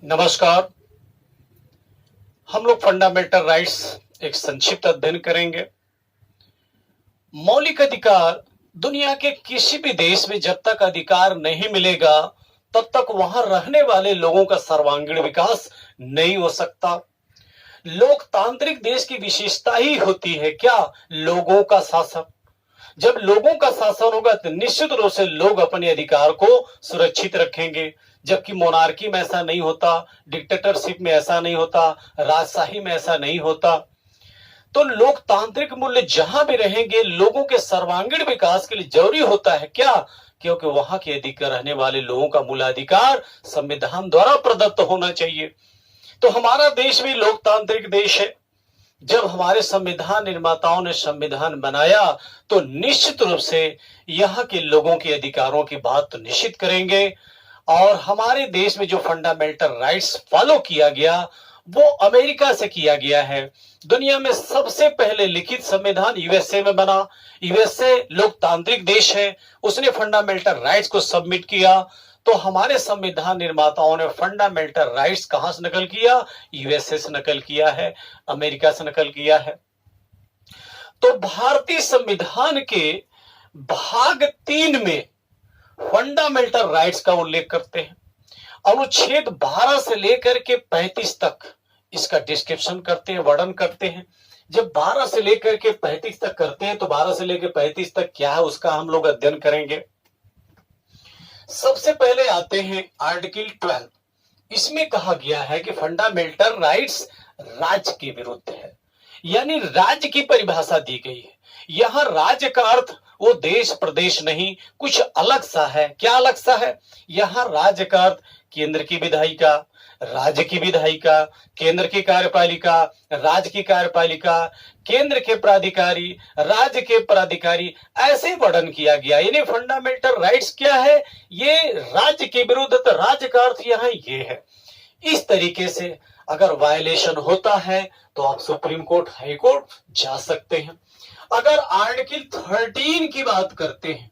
नमस्कार। हम लोग फंडामेंटल राइट्स एक संक्षिप्त अध्ययन करेंगे। मौलिक अधिकार दुनिया के किसी भी देश में जब तक अधिकार नहीं मिलेगा तब तक वहां रहने वाले लोगों का सर्वांगीण विकास नहीं हो सकता। लोकतांत्रिक देश की विशेषता ही होती है क्या? लोगों का शासन। जब लोगों का शासन होगा तो निश्चित रूप से लोग अपने अधिकार को सुरक्षित रखेंगे, जबकि मोनार्की में ऐसा नहीं होता, डिक्टेटरशिप में ऐसा नहीं होता, राजशाही में ऐसा नहीं होता। तो लोकतांत्रिक मूल्य जहां भी रहेंगे लोगों के सर्वांगीण विकास के लिए जरूरी होता है क्या? क्योंकि वहां के अधिकार रहने वाले लोगों का मूलाधिकार संविधान द्वारा प्रदत्त होना चाहिए। तो हमारा देश भी लोकतांत्रिक देश है। जब हमारे संविधान निर्माताओं ने संविधान बनाया तो निश्चित रूप से यहाँ के लोगों के अधिकारों की बात तो निश्चित करेंगे। और हमारे देश में जो फंडामेंटल राइट्स फॉलो किया गया वो अमेरिका से किया गया है। दुनिया में सबसे पहले लिखित संविधान यूएसए में बना। यूएसए लोकतांत्रिक देश है, उसने फंडामेंटल राइट्स को सबमिट किया। तो हमारे संविधान निर्माताओं ने फंडामेंटल राइट्स कहां से नकल किया? यूएसए से नकल किया है, अमेरिका से नकल किया है। तो भारतीय संविधान के भाग 3 में फंडामेंटल राइट्स का उल्लेख करते हैं। अनुच्छेद 12 से लेकर के 35 तक इसका डिस्क्रिप्शन करते हैं, वर्णन करते हैं। जब 12 से लेकर के 35 तक करते हैं तो 12 से लेकर 35 तक क्या है उसका हम लोग अध्ययन करेंगे। सबसे पहले आते हैं आर्टिकल 12। इसमें कहा गया है कि फंडामेंटल राइट्स राज्य के विरुद्ध है, यानी राज्य की परिभाषा दी गई है। यहां राज्य का अर्थ वो देश प्रदेश नहीं, कुछ अलग सा है। क्या अलग सा है? यहां राज्य का अर्थ केंद्र की विधायिका, राज्य की विधायिका, केंद्र की कार्यपालिका, राज्य की कार्यपालिका, केंद्र के प्राधिकारी, राज्य के प्राधिकारी, ऐसे वर्णन किया गया। यानी फंडामेंटल राइट्स क्या है? ये राज्य के विरुद्ध, तो राज्य का अर्थ यहाँ ये है। इस तरीके से अगर वायलेशन होता है तो आप सुप्रीम कोर्ट, हाई कोर्ट जा सकते हैं। अगर आर्टिकल 13 की बात करते हैं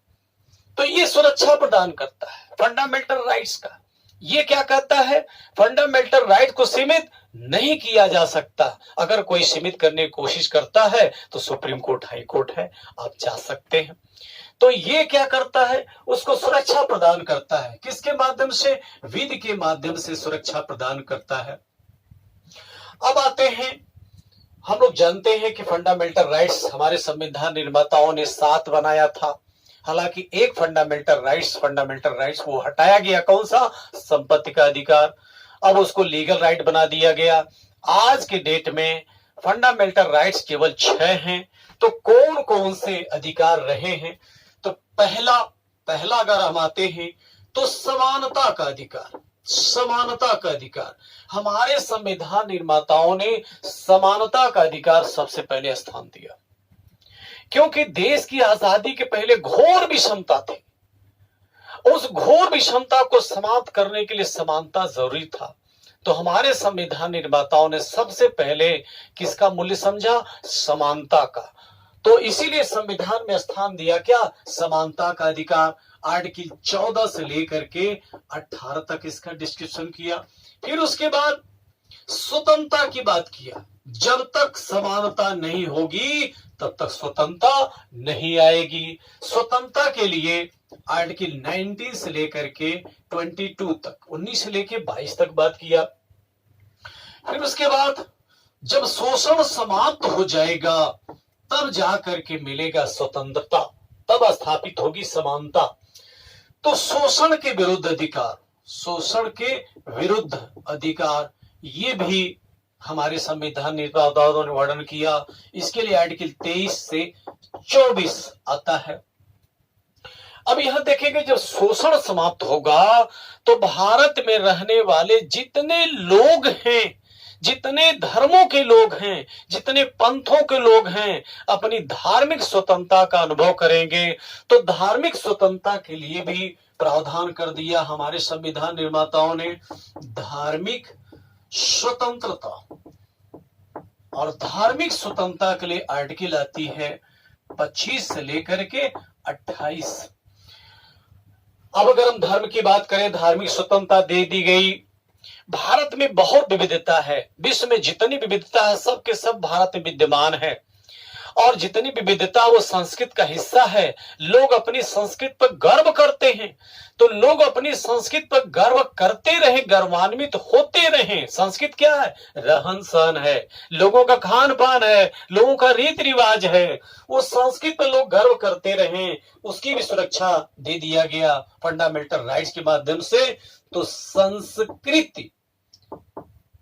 तो ये सुरक्षा प्रदान करता है फंडामेंटल राइट्स का। ये क्या कहता है? फंडामेंटल राइट को सीमित नहीं किया जा सकता। अगर कोई सीमित करने की कोशिश करता है तो सुप्रीम कोर्ट, हाई कोर्ट है, आप जा सकते हैं। तो ये क्या करता है? उसको सुरक्षा प्रदान करता है। किसके माध्यम से? विधि के माध्यम से सुरक्षा प्रदान करता है। अब आते हैं, हम लोग जानते हैं कि फंडामेंटल राइट्स हमारे संविधान निर्माताओं ने 7 बनाया था। हालांकि एक फंडामेंटल राइट्स वो हटाया गया। कौन सा? संपत्ति का अधिकार। अब उसको लीगल राइट बना दिया गया। आज के डेट में फंडामेंटल राइट्स केवल 6 हैं। तो कौन कौन से अधिकार रहे हैं? तो पहला अगर हम आते हैं तो समानता का अधिकार। समानता का अधिकार, हमारे संविधान निर्माताओं ने समानता का अधिकार सबसे पहले स्थान दिया, क्योंकि देश की आजादी के पहले घोर विषमता थी। उस घोर विषमता को समाप्त करने के लिए समानता जरूरी था। तो हमारे संविधान निर्माताओं ने सबसे पहले किसका मूल्य समझा? समानता का। तो इसीलिए संविधान में स्थान दिया क्या? समानता का अधिकार। आर्टिकल 14 से लेकर के 18 तक इसका डिस्क्रिप्शन किया। फिर उसके बाद स्वतंत्रता की बात किया। जब तक समानता नहीं होगी तब तक स्वतंत्रता नहीं आएगी। स्वतंत्रता के लिए आर्टिकल 19 से लेकर के 22 तक, 19 से लेकर 22 तक बात किया। फिर उसके बाद जब शोषण समाप्त हो जाएगा तब जाकर के मिलेगा स्वतंत्रता, तब स्थापित होगी समानता। तो शोषण के विरुद्ध अधिकार, शोषण के विरुद्ध अधिकार, ये भी हमारे संविधान निर्माताओं ने वर्णन किया। इसके लिए आर्टिकल 23 से 24 आता है। अब यहां देखेंगे जब शोषण समाप्त होगा तो भारत में रहने वाले जितने लोग हैं, जितने धर्मों के लोग हैं, जितने पंथों के लोग हैं, अपनी धार्मिक स्वतंत्रता का अनुभव करेंगे। तो धार्मिक स्वतंत्रता के लिए भी प्रावधान कर दिया हमारे संविधान निर्माताओं ने। धार्मिक स्वतंत्रता, और धार्मिक स्वतंत्रता के लिए आर्टिकल आती है 25 से लेकर के 28। अब अगर हम धर्म की बात करें, धार्मिक स्वतंत्रता दे दी गई। भारत में बहुत विविधता है, विश्व में जितनी विविधता है सब के सब भारत में विद्यमान है। और जितनी विविधता वो संस्कृत का हिस्सा है। लोग अपनी संस्कृत पर गर्व करते हैं, तो लोग अपनी संस्कृत पर गर्व करते रहे, गर्वान्वित होते रहे। संस्कृत क्या है? रहन सहन है, लोगों का खान पान है, लोगों का रीति रिवाज है। वो संस्कृत पर लोग गर्व करते रहे, उसकी भी सुरक्षा दे दिया गया फंडामेंटल राइट्स के माध्यम से। तो संस्कृति,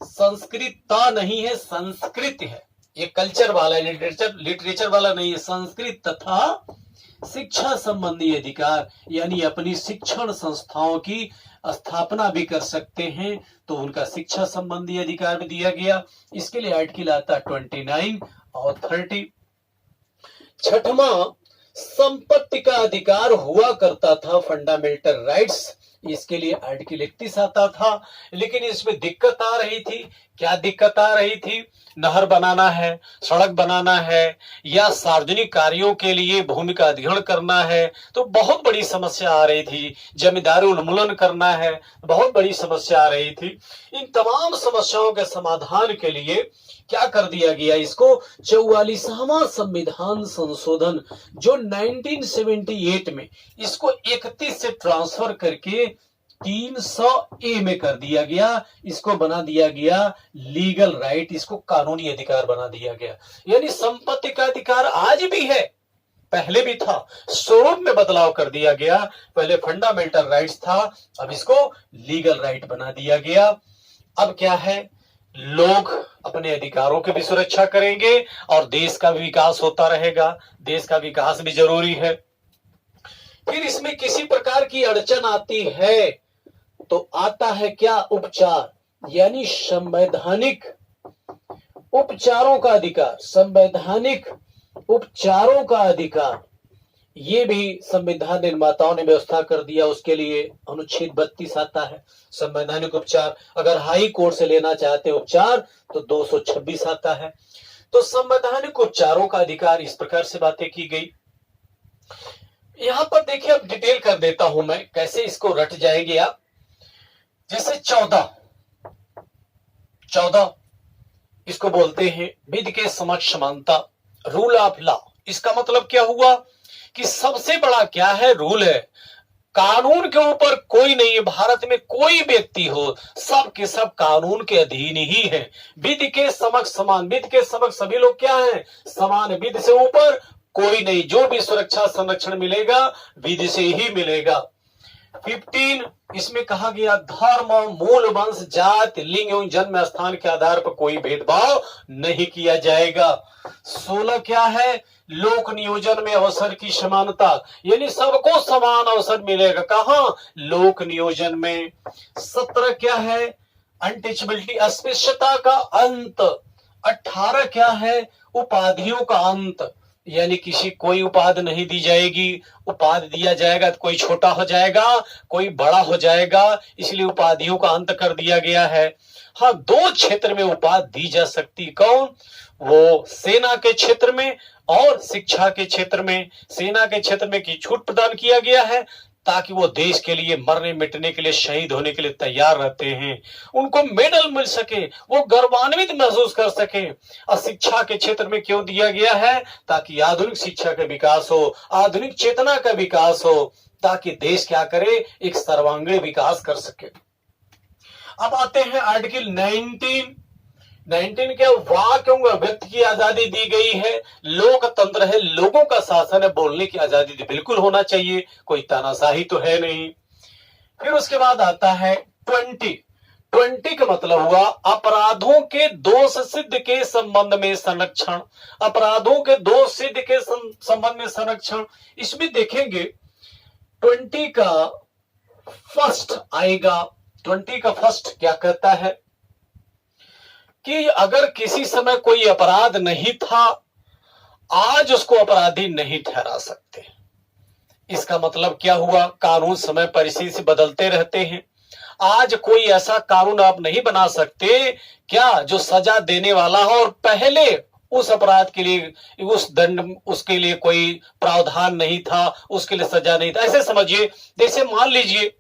संस्कृतता नहीं है, संस्कृत है। ये कल्चर वाला है, लिटरेचर वाला नहीं है। संस्कृत तथा शिक्षा संबंधी अधिकार, यानी अपनी शिक्षण संस्थाओं की स्थापना भी कर सकते हैं, तो उनका शिक्षा संबंधी अधिकार भी दिया गया। इसके लिए आर्टिकल आता 29 और 30। छठवां, संपत्ति का अधिकार हुआ करता था फंडामेंटल राइट्स, इसके लिए आर्टिकल 31 आता था। लेकिन इसमें दिक्कत आ रही थी। क्या दिक्कत आ रही थी? नहर बनाना है, सड़क बनाना है, या सार्वजनिक कार्यों के लिए भूमि का अधिग्रहण करना है, तो बहुत बड़ी समस्या आ रही थी। जमींदारी उन्मूलन करना है, बहुत बड़ी समस्या आ रही थी। इन तमाम समस्याओं के समाधान के लिए क्या कर दिया गया? इसको 44वां संविधान संशोधन जो 1978 में, इसको 31 से ट्रांसफर करके 300A में कर दिया गया। इसको बना दिया गया लीगल राइट, इसको कानूनी अधिकार बना दिया गया। यानी संपत्ति का अधिकार आज भी है, पहले भी था, स्वरूप में बदलाव कर दिया गया। पहले फंडामेंटल राइट्स था, अब इसको लीगल राइट बना दिया गया। अब क्या है? लोग अपने अधिकारों की भी सुरक्षा करेंगे और देश का भी विकास होता रहेगा। देश का विकास भी जरूरी है। फिर इसमें किसी प्रकार की अड़चन आती है तो आता है क्या? उपचार, यानी संवैधानिक उपचारों का अधिकार, संवैधानिक उपचारों का अधिकार, ये भी संविधान निर्माताओं ने व्यवस्था कर दिया। उसके लिए अनुच्छेद 32 आता है, संवैधानिक उपचार। अगर हाई कोर्ट से लेना चाहते उपचार तो 226 आता है। तो संवैधानिक उपचारों का अधिकार, इस प्रकार से बातें की गई। यहां पर देखिए, अब डिटेल कर देता हूं मैं, कैसे इसको रट जाएंगे आप। जैसे 14 इसको बोलते हैं विधि के समक्ष समानता, रूल ऑफ लॉ। इसका मतलब क्या हुआ कि सबसे बड़ा क्या है? रूल है। कानून के ऊपर कोई नहीं है। भारत में कोई व्यक्ति हो, सब के सब कानून के अधीन ही है। विधि के समक्ष समान, विधि के समक्ष सभी लोग क्या हैं? समान। विधि से ऊपर कोई नहीं। जो भी सुरक्षा संरक्षण मिलेगा विधि से ही मिलेगा। 15 इसमें कहा गया धर्म, मूल वंश, जाति, लिंग एवं जन्म स्थान के आधार पर कोई भेदभाव नहीं किया जाएगा। 16 क्या है? लोक नियोजन में अवसर की समानता, यानी सबको समान अवसर मिलेगा। कहां? लोक नियोजन में। 17 क्या है? अनटचेबिलिटी, अस्पृश्यता का अंत। 18 क्या है? उपाधियों का अंत, यानी किसी कोई उपाधि नहीं दी जाएगी। उपाधि दिया जाएगा तो कोई छोटा हो जाएगा, कोई बड़ा हो जाएगा, इसलिए उपाधियों का अंत कर दिया गया है। हाँ, 2 क्षेत्र में उपाधि दी जा सकती। कौन? वो सेना के क्षेत्र में और शिक्षा के क्षेत्र में। सेना के क्षेत्र में की छूट प्रदान किया गया है ताकि वो देश के लिए मरने मिटने के लिए, शहीद होने के लिए तैयार रहते हैं। उनको मेडल मिल सके, वो गर्वान्वित महसूस कर सके। और शिक्षा के क्षेत्र में क्यों दिया गया है? ताकि आधुनिक शिक्षा का विकास हो, आधुनिक चेतना का विकास हो, ताकि देश क्या करे? एक सर्वांगीण विकास कर सके। अब आते हैं आर्टिकल 19 क्या? वाक एवं व्यक्ति की आजादी दी गई है। लोकतंत्र है, लोगों का शासन है, बोलने की आजादी तो बिल्कुल होना चाहिए, कोई तानाशाही तो है नहीं। फिर उसके बाद आता है 20 का मतलब हुआ अपराधों के दोष सिद्ध के संबंध में संरक्षण। अपराधों के दोष सिद्ध के संबंध में संरक्षण। इसमें देखेंगे 20 का फर्स्ट आएगा। 20 का फर्स्ट क्या कहता है कि अगर किसी समय कोई अपराध नहीं था, आज उसको अपराधी नहीं ठहरा सकते। इसका मतलब क्या हुआ? कानून समय परिस्थिति से बदलते रहते हैं। आज कोई ऐसा कानून आप नहीं बना सकते क्या जो सजा देने वाला हो और पहले उस अपराध के लिए उस दंड, उसके लिए कोई प्रावधान नहीं था, उसके लिए सजा नहीं था। ऐसे समझिए, जैसे मान लीजिए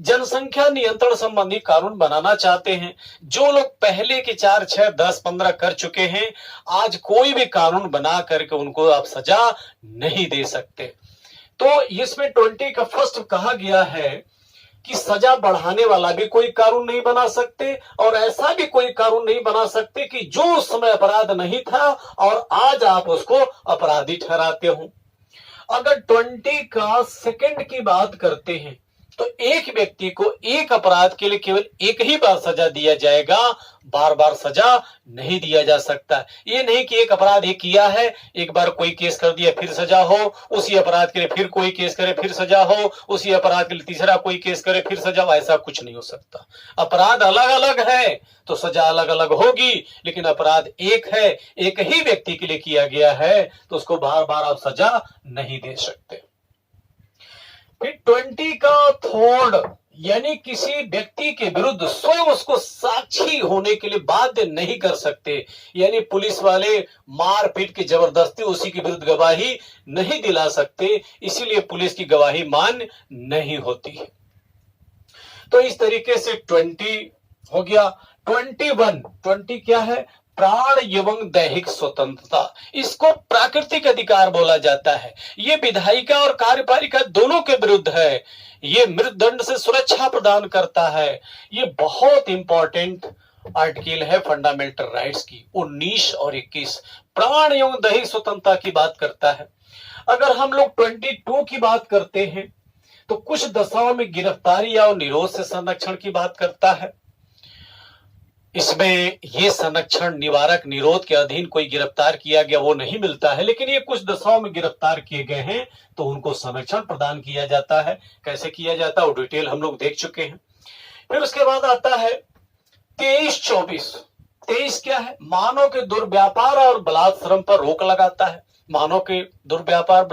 जनसंख्या नियंत्रण संबंधी कानून बनाना चाहते हैं। जो लोग पहले के 4, 6, 10, 15 कर चुके हैं, आज कोई भी कानून बना करके उनको आप सजा नहीं दे सकते। तो इसमें 20 का फर्स्ट कहा गया है कि सजा बढ़ाने वाला भी कोई कानून नहीं बना सकते और ऐसा भी कोई कानून नहीं बना सकते कि जो उस समय अपराध नहीं था और आज आप उसको अपराधी ठहराते हो। अगर 20 का सेकंड की बात करते हैं तो एक व्यक्ति को एक अपराध के लिए केवल एक ही बार सजा दिया जाएगा, बार बार सजा नहीं दिया जा सकता। ये नहीं कि एक अपराध ही किया है, एक बार कोई केस कर दिया फिर सजा हो, उसी अपराध के लिए फिर कोई केस करे फिर सजा हो, उसी अपराध के लिए तीसरा कोई केस करे फिर सजा हो, ऐसा कुछ नहीं हो सकता। अपराध अलग अलग है तो सजा अलग अलग होगी, लेकिन अपराध एक है, एक ही व्यक्ति के लिए किया गया है तो उसको बार बार आप सजा नहीं दे सकते। फिर 20 का थर्ड, यानी किसी व्यक्ति के विरुद्ध स्वयं उसको साक्षी होने के लिए बाध्य नहीं कर सकते, यानी पुलिस वाले मार पीट के जबरदस्ती उसी के विरुद्ध गवाही नहीं दिला सकते, इसीलिए पुलिस की गवाही मान्य नहीं होती है। तो इस तरीके से 20 हो गया। 20 क्या है? प्राण एवं दैहिक स्वतंत्रता। इसको प्राकृतिक अधिकार बोला जाता है। ये विधायिका और कार्यपालिका दोनों के विरुद्ध है। ये मृत्युदंड से सुरक्षा प्रदान करता है। ये बहुत इंपॉर्टेंट आर्टिकल है फंडामेंटल राइट्स की 19 और 21। प्राण एवं दैहिक स्वतंत्रता की बात करता है। अगर हम लोग 22 की बात करते हैं तो कुछ दशाओं में गिरफ्तारी और निरोध से संरक्षण की बात करता है। इसमें ये संरक्षण निवारक निरोध के अधीन कोई गिरफ्तार किया गया वो नहीं मिलता है, लेकिन ये कुछ दशाओं में गिरफ्तार किए गए हैं तो उनको संरक्षण प्रदान किया जाता है। कैसे किया जाता है वो डिटेल हम लोग देख चुके हैं। फिर उसके बाद आता है 23-24। 23 क्या है? मानव के दुर्व्यापार और बलात्कार श्रम पर रोक लगाता है। मानव के दुर्व्यापार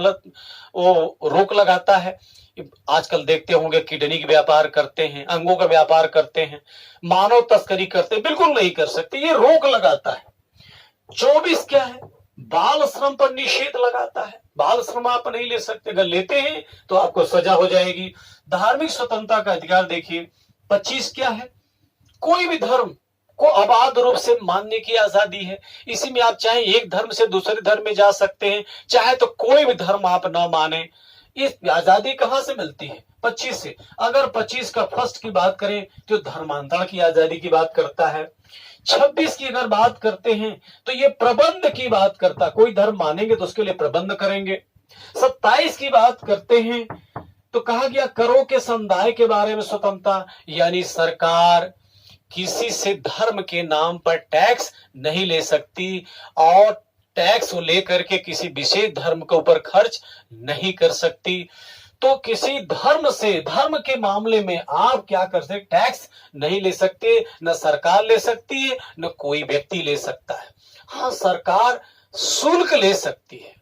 वो रोक लगाता है। आजकल देखते होंगे किडनी का व्यापार करते हैं, अंगों का व्यापार करते हैं, मानव तस्करी करते हैं, बिल्कुल नहीं कर सकते, ये रोक लगाता है। 24 क्या है? बाल श्रम पर निषेध लगाता है। बाल श्रम आप नहीं ले सकते, अगर लेते हैं तो आपको सजा हो जाएगी। धार्मिक स्वतंत्रता का अधिकार देखिए। 25 क्या है? कोई भी धर्म को अबाध रूप से मानने की आजादी है। इसी में आप चाहे एक धर्म से दूसरे धर्म में जा सकते हैं, चाहे तो कोई भी धर्म आप ना माने। इस आजादी कहां से मिलती है? 25 से। अगर 25 का फर्स्ट की बात करें तो धर्मांतरण की आजादी की बात करता है। 26 की अगर बात करते हैं तो ये प्रबंध की बात करता है, कोई धर्म मानेंगे तो उसके लिए प्रबंध करेंगे। 27 की बात करते हैं तो कहा गया करों के समुदाय के बारे में स्वतंत्रता, यानी सरकार किसी से धर्म के नाम पर टैक्स नहीं ले सकती और टैक्स को लेकर के किसी विशेष धर्म के ऊपर खर्च नहीं कर सकती। तो किसी धर्म से, धर्म के मामले में आप क्या कर सकते? टैक्स नहीं ले सकते, न सरकार ले सकती है न कोई व्यक्ति ले सकता है। हाँ, सरकार शुल्क ले सकती है,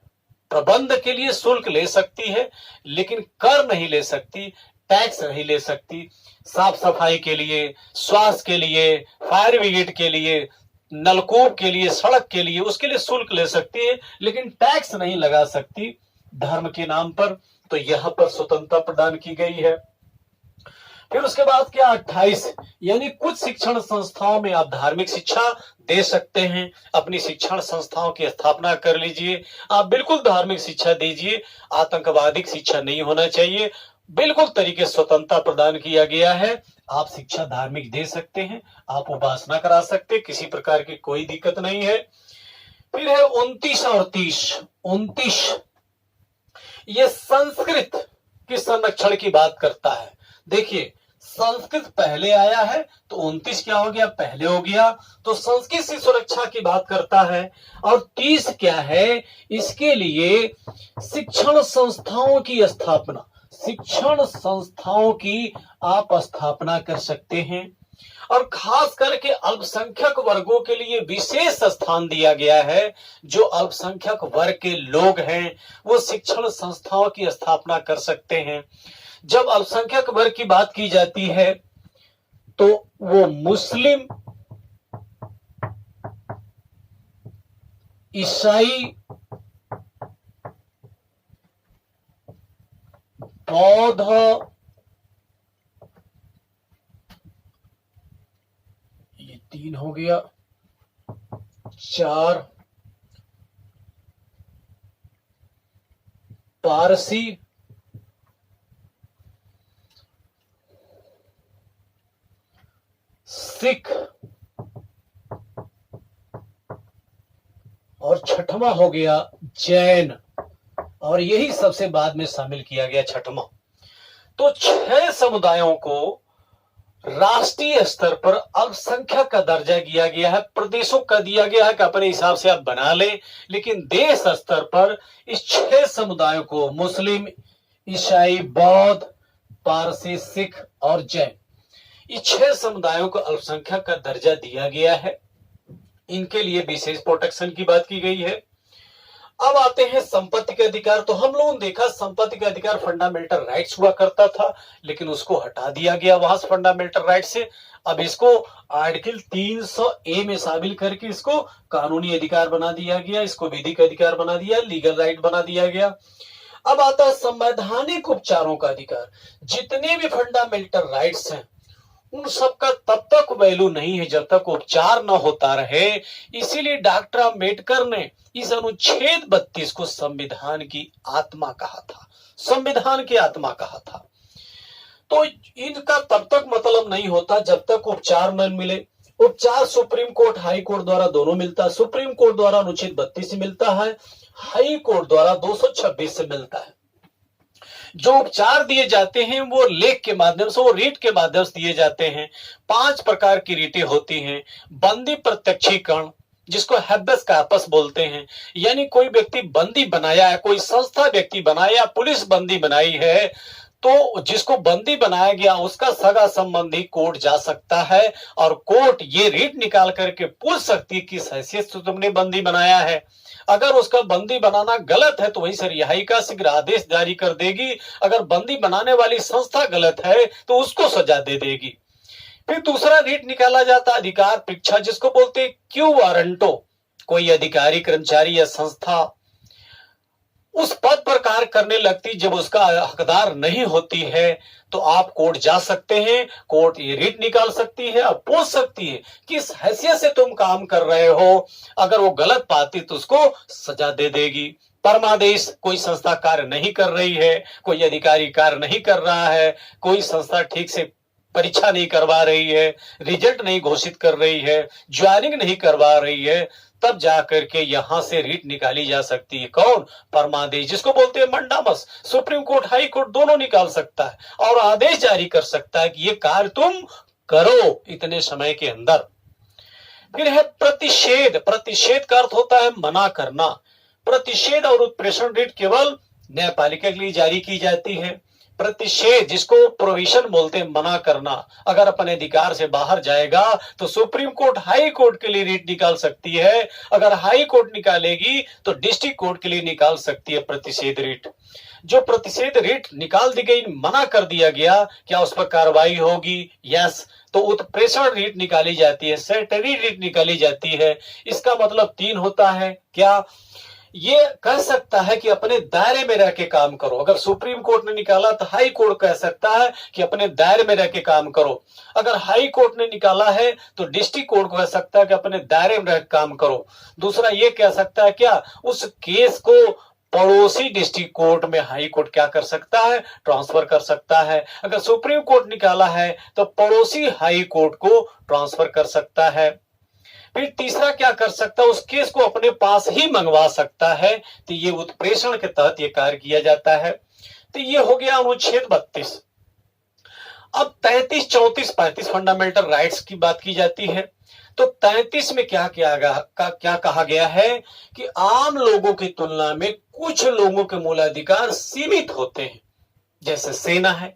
प्रबंध के लिए शुल्क ले सकती है, लेकिन कर नहीं ले सकती, टैक्स नहीं ले सकती। साफ सफाई के लिए, स्वास्थ्य के लिए, फायर ब्रिगेड के लिए, नलकूप के लिए, सड़क के लिए, उसके लिए शुल्क ले सकती है, लेकिन टैक्स नहीं लगा सकती धर्म के नाम पर। तो यहां पर स्वतंत्रता प्रदान की गई है। फिर उसके बाद क्या? 28, यानी कुछ शिक्षण संस्थाओं में आप धार्मिक शिक्षा दे सकते हैं। अपनी शिक्षण संस्थाओं की स्थापना कर लीजिए, आप बिल्कुल धार्मिक शिक्षा दीजिए, आतंकवादी शिक्षा नहीं होना चाहिए। बिल्कुल तरीके स्वतंत्रता प्रदान किया गया है। आप शिक्षा धार्मिक दे सकते हैं, आप उपासना करा सकते हैं, किसी प्रकार की कोई दिक्कत नहीं है। फिर है 29 और 30। 29 ये संस्कृत के संरक्षण की बात करता है। देखिए, संस्कृत पहले आया है तो 29 क्या हो गया? पहले हो गया। तो संस्कृत से सुरक्षा की बात करता है। और 30 क्या है? इसके लिए शिक्षण संस्थाओं की स्थापना, शिक्षण संस्थाओं की आप स्थापना कर सकते हैं। और खास करके अल्पसंख्यक वर्गों के लिए विशेष स्थान दिया गया है। जो अल्पसंख्यक वर्ग के लोग हैं वो शिक्षण संस्थाओं की स्थापना कर सकते हैं। जब अल्पसंख्यक वर्ग की बात की जाती है तो वो मुस्लिम, ईसाई, बौद्ध, 3 हो गया, 4 पारसी, 6 और 6वां हो गया जैन, और यही सबसे बाद में शामिल किया गया 6वां। तो 6 समुदायों को राष्ट्रीय स्तर पर अल्पसंख्यक का दर्जा दिया गया है, प्रदेशों का दिया गया है कि अपने हिसाब से आप बना ले, लेकिन देश स्तर पर इस 6 समुदायों को मुस्लिम, ईसाई, बौद्ध, पारसी, सिख और जैन, इस 6 समुदायों को अल्पसंख्यक का दर्जा दिया गया है। इनके लिए विशेष प्रोटेक्शन की बात की गई है। अब आते हैं संपत्ति के अधिकार। तो हम लोगों ने देखा संपत्ति का अधिकार फंडामेंटल राइट्स हुआ करता था, लेकिन उसको हटा दिया गया वहां से फंडामेंटल राइट से। अब इसको आर्टिकल 300A में शामिल करके इसको कानूनी अधिकार बना दिया गया, इसको विधिक अधिकार बना दिया, लीगल राइट बना दिया गया। अब आता है संवैधानिक उपचारों का अधिकार। जितने भी फंडामेंटल राइट्स हैं उन सबका तब तक वैल्यू नहीं है जब तक उपचार न होता रहे। इसीलिए डॉक्टर अंबेडकर ने इस अनुच्छेद 32 को संविधान की आत्मा कहा था, संविधान की आत्मा कहा था। तो इनका तब तक मतलब नहीं होता जब तक उपचार न मिले। उपचार सुप्रीम कोर्ट, हाई कोर्ट द्वारा दोनों मिलता है। सुप्रीम कोर्ट द्वारा अनुच्छेद 32 से मिलता है, हाई कोर्ट द्वारा 226 से मिलता है। जो उपचार दिए जाते हैं वो लेख के माध्यम से, वो रीट के माध्यम से दिए जाते हैं। 5 प्रकार की रीटें होती हैं। बंदी प्रत्यक्षीकरण, जिसको हैबेस कॉर्पस बोलते हैं, यानी कोई व्यक्ति बंदी बनाया है, कोई संस्था व्यक्ति बनाया, पुलिस बंदी बनाई है, तो जिसको बंदी बनाया गया उसका सगा संबंधी कोर्ट जा सकता है और कोर्ट ये रीट निकाल करके पूछ सकती है किस हैसियत से तुमने बंदी बनाया है। अगर उसका बंदी बनाना गलत है तो वहीं से रिहाई का शीघ्र आदेश जारी कर देगी। अगर बंदी बनाने वाली संस्था गलत है तो उसको सजा दे देगी। फिर दूसरा रीट निकाला जाता अधिकार परीक्षा, जिसको बोलते हैं क्यू वारंटो। कोई अधिकारी, कर्मचारी या संस्था उस पद पर कार्य करने लगती जब उसका हकदार नहीं होती है तो आप कोर्ट जा सकते हैं। कोर्ट ये रीट निकाल सकती है और पूछ सकती है किस हैसियत से तुम काम कर रहे हो। अगर वो गलत पाती तो उसको सजा दे देगी। परमादेश, कोई संस्था कार्य नहीं कर रही है, कोई अधिकारी कार्य नहीं कर रहा है, कोई संस्था ठीक से परीक्षा नहीं करवा रही है, रिजल्ट नहीं घोषित कर रही है, ज्वाइनिंग नहीं करवा रही है, तब जाकर के यहां से रीट निकाली जा सकती है। कौन? परमादेश, जिसको बोलते हैं मंडामस। सुप्रीम कोर्ट, हाई कोर्ट दोनों निकाल सकता है और आदेश जारी कर सकता है कि ये कार्य तुम करो इतने समय के अंदर। फिर है प्रतिषेध। प्रतिषेध का अर्थ होता है मना करना। प्रतिषेध और उत्प्रेषण रीट केवल न्यायपालिका के लिए जारी की जाती है। प्रतिषेध, जिसको प्रोविशन बोलते हैं, मना करना, अगर अपने अधिकार से बाहर जाएगा तो सुप्रीम कोर्ट, हाई कोर्ट के लिए रीट निकाल सकती है। अगर हाई कोर्ट निकालेगी तो डिस्ट्रिक्ट कोर्ट के लिए निकाल सकती है प्रतिषेध रीट। जो प्रतिषेध रीट निकाल दी गई, मना कर दिया गया, क्या उस पर कार्रवाई होगी? यस। तो उत्प्रेषण रीट निकाली जाती है, सेटरी रीट निकाली जाती है। इसका मतलब 3 होता है। क्या ये कह सकता है कि अपने दायरे में रह के काम करो। अगर सुप्रीम कोर्ट ने निकाला तो हाई कोर्ट कह सकता है कि अपने दायरे में रह के काम करो। अगर हाई कोर्ट ने निकाला है तो डिस्ट्रिक्ट कोर्ट कह सकता है कि अपने दायरे में रह के काम करो। दूसरा ये कह सकता है क्या उस केस को पड़ोसी डिस्ट्रिक्ट कोर्ट में हाई कोर्ट क्या कर सकता है? ट्रांसफर कर सकता है। अगर सुप्रीम कोर्ट निकाला है तो पड़ोसी हाई कोर्ट को ट्रांसफर कर सकता है। फिर तीसरा क्या कर सकता है? उस केस को अपने पास ही मंगवा सकता है। तो ये उत्प्रेषण के तहत ये कार्य किया जाता है। तो ये हो गया अनुच्छेद 32। अब 33, 34, 35 फंडामेंटल राइट्स की बात की जाती है। तो 33 में क्या कहा गया है कि आम लोगों की तुलना में कुछ लोगों के मूलाधिकार सीमित होते हैं। जैसे सेना है,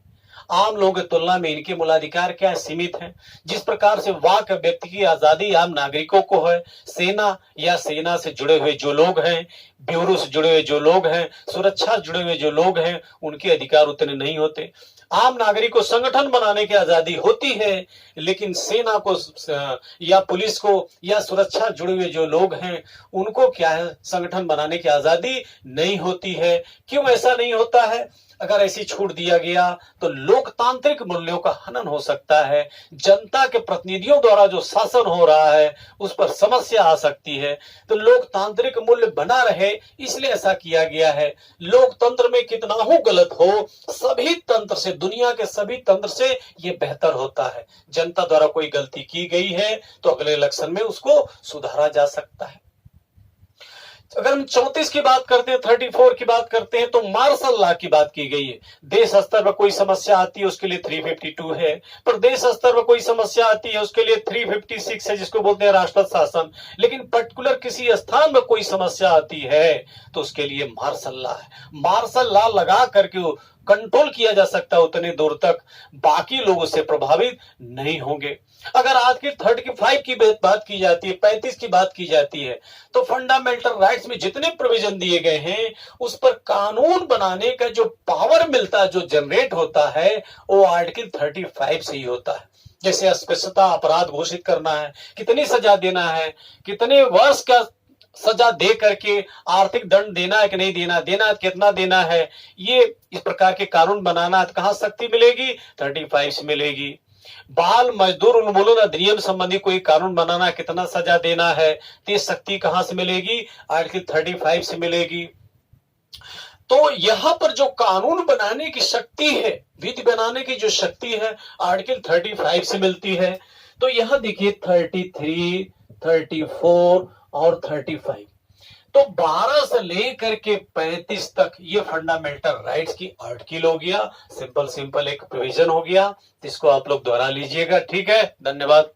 आम लोगों की तुलना में इनके मूलाधिकार क्या है? सीमित है। जिस प्रकार से वाक व्यक्ति की आजादी आम नागरिकों को है, सेना या सेना से जुड़े हुए जो लोग हैं, ब्यूरो से जुड़े हुए जो लोग हैं, सुरक्षा से जुड़े हुए जो लोग हैं, उनके अधिकार उतने नहीं होते। आम नागरिक को संगठन बनाने की आजादी होती है, लेकिन सेना को या पुलिस को या सुरक्षा जुड़े हुए जो लोग हैं उनको क्या है? संगठन बनाने की आजादी नहीं होती है। क्यों ऐसा नहीं होता है? अगर ऐसी छूट दिया गया तो लोकतांत्रिक मूल्यों का हनन हो सकता है। जनता के प्रतिनिधियों द्वारा जो शासन हो रहा है उस पर समस्या आ सकती है। तो लोकतांत्रिक मूल्य बना रहे इसलिए ऐसा किया गया है। लोकतंत्र में कितना हो गलत हो, सभी तंत्र से, दुनिया के सभी तंत्र से ये बेहतर होता है। जनता द्वारा कोई गलती की गई है तो अगले इलेक्शन में उसको सुधारा जा सकता है। अगर हम 34 की बात करते हैं, 34 की बात करते हैं तो मार्शल लॉ की बात की गई है। देश स्तर पर कोई समस्या आती है उसके लिए 352 है, प्रदेश स्तर पर कोई समस्या आती है उसके लिए 356 है, जिसको बोलते हैं राष्ट्रपति शासन। लेकिन पर्टिकुलर किसी स्थान में कोई समस्या आती है तो उसके लिए मार्शल लॉ है। मार्शल लॉ लगा करके कंट्रोल किया जा सकता है उतने दूर तक, बाकी लोग उससे प्रभावित नहीं होंगे। अगर आज की 35 की बात की जाती है, 35 की बात की जाती है, तो फंडामेंटल राइट्स में जितने प्रोविजन दिए गए हैं उस पर कानून बनाने का जो पावर मिलता है, जो जनरेट होता है, वो आर्टिकल 35 से ही होता है। जैसे अस्पृश्यता अपराध घोषित करना है, कितनी सजा देना है, कितने वर्ष का सजा दे करके आर्थिक दंड देना है कि नहीं देना, देना कितना देना है, ये इस प्रकार के कानून बनाना है तो कहां शक्ति मिलेगी? 35 से मिलेगी। बाल मजदूर उन्मूलन अधिनियम संबंधी कोई कानून बनाना, कितना सजा देना है, तो ये शक्ति कहां से मिलेगी? आर्टिकल 35 से मिलेगी। तो यहां पर जो कानून बनाने की शक्ति है, विधि बनाने की जो शक्ति है, आर्टिकल 35 से मिलती है। तो यहां देखिए 33, 34 और 35, तो 12 से लेकर के 35 तक ये फंडामेंटल राइट्स की आर्टिकल हो गया। सिंपल एक प्रोविजन हो गया, इसको आप लोग दोहरा लीजिएगा। ठीक है, धन्यवाद।